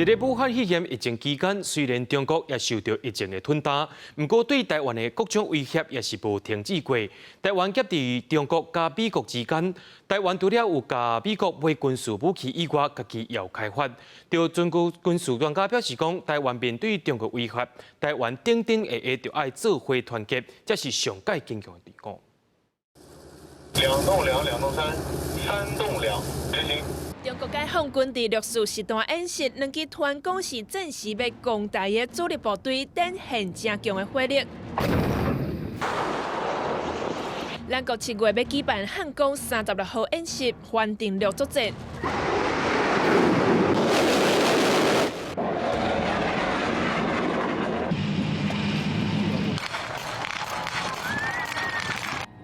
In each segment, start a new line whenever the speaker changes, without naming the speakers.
在咧武汉肺炎疫情期间，虽然中国也受到疫情的吞打，不过对台湾的各种威胁也是无停止过。台湾夹伫中国甲美国之间，台湾除了有甲美国买军事武器以外，家己也有开发。就全球军事专家表示讲，台湾面对中国威胁，台湾顶顶下下就爱做伙团结，这是上界坚强的地方。
2栋2、2栋3、3栋2，执行。
中国解放军伫六四实弹演习，两支团讲是暂时要攻台的主力部队，展现正强的火力。咱国7月要举办汉光36号演习，反定六作战。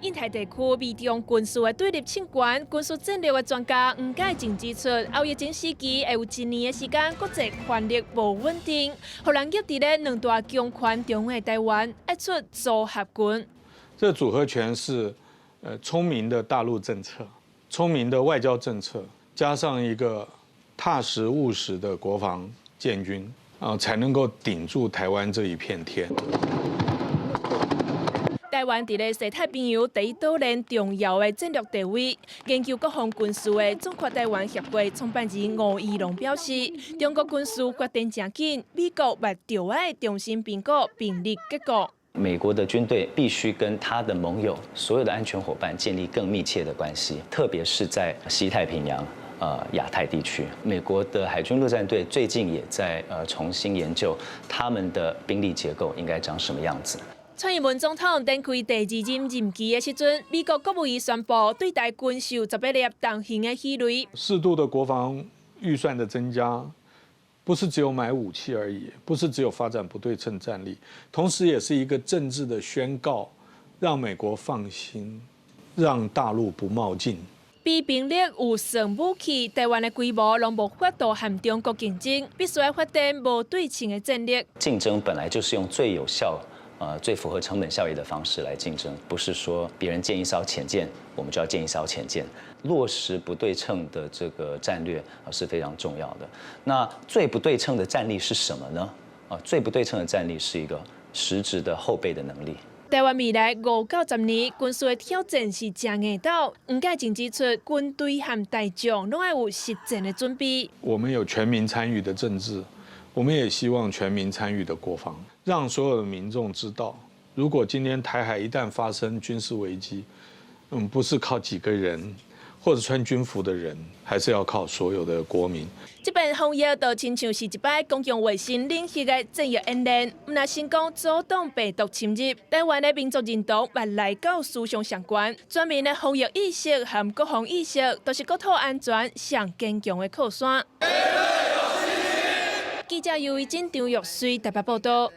印太地区美中军事的对立情关，军事战略的专家黄介正指出，后疫情时期会有1年的时间，国际权力无稳定，互人夹伫咧两大强权中的台湾，一出组合拳。
这组合拳是聪明的大陆政策、聪明的外交政策，加上一个踏实务实的国防建军才能够顶住台湾这一片天。
台湾伫咧西太平洋第一岛链重要的战略地位，研究国防军事的总括台湾协会创办人吴怡龙表示，中国军事发展正紧，美国也就要重新评估兵力结构。
美国的军队必须跟他的盟友、所有的安全伙伴建立更密切的关系，特别是在西太平洋。 亚太地区，美国的海军陆战队最近也在重新研究他们的兵力结构应该长什么样子。
蔡英文总统展开第2任任期的时阵，美国国务院宣布对台军售18粒重型的鱼雷。
适度的国防预算的增加，不是只有买武器而已，不是只有发展不对称战力，同时也是一个政治的宣告，让美国放心，让大陆不冒进。
比兵力有算武器，台湾的规模拢无法度和中国竞争，必须要发展无对称的战略。
竞争本来就是用最有效、最符合成本效益的方式来竞争，不是说别人建一艘潜舰，我们就要建一艘潜舰。落实不对称的这个战略是非常重要的。那最不对称的战力是什么呢？最不对称的战力是一个实质的后备的能力。
台湾未来5到10年军事的挑战是真硬道。黄介正指出，军队和大众拢要有实战的准备。
我们有全民参与的政治，我们也希望全民参与的国防，让所有的民众知道，如果今天台海一旦发生军事危机，不是靠几个人或者穿军服的人，还是要靠所有的国民。
这边防疫就亲像是一摆公共卫生领域的战役演练，唔那成功阻挡病毒侵入，台湾的民族认同也来到思想相关，全面的防疫意识和国防意识，都是国土安全上坚强的靠山。记者由于进张玉水台北报道。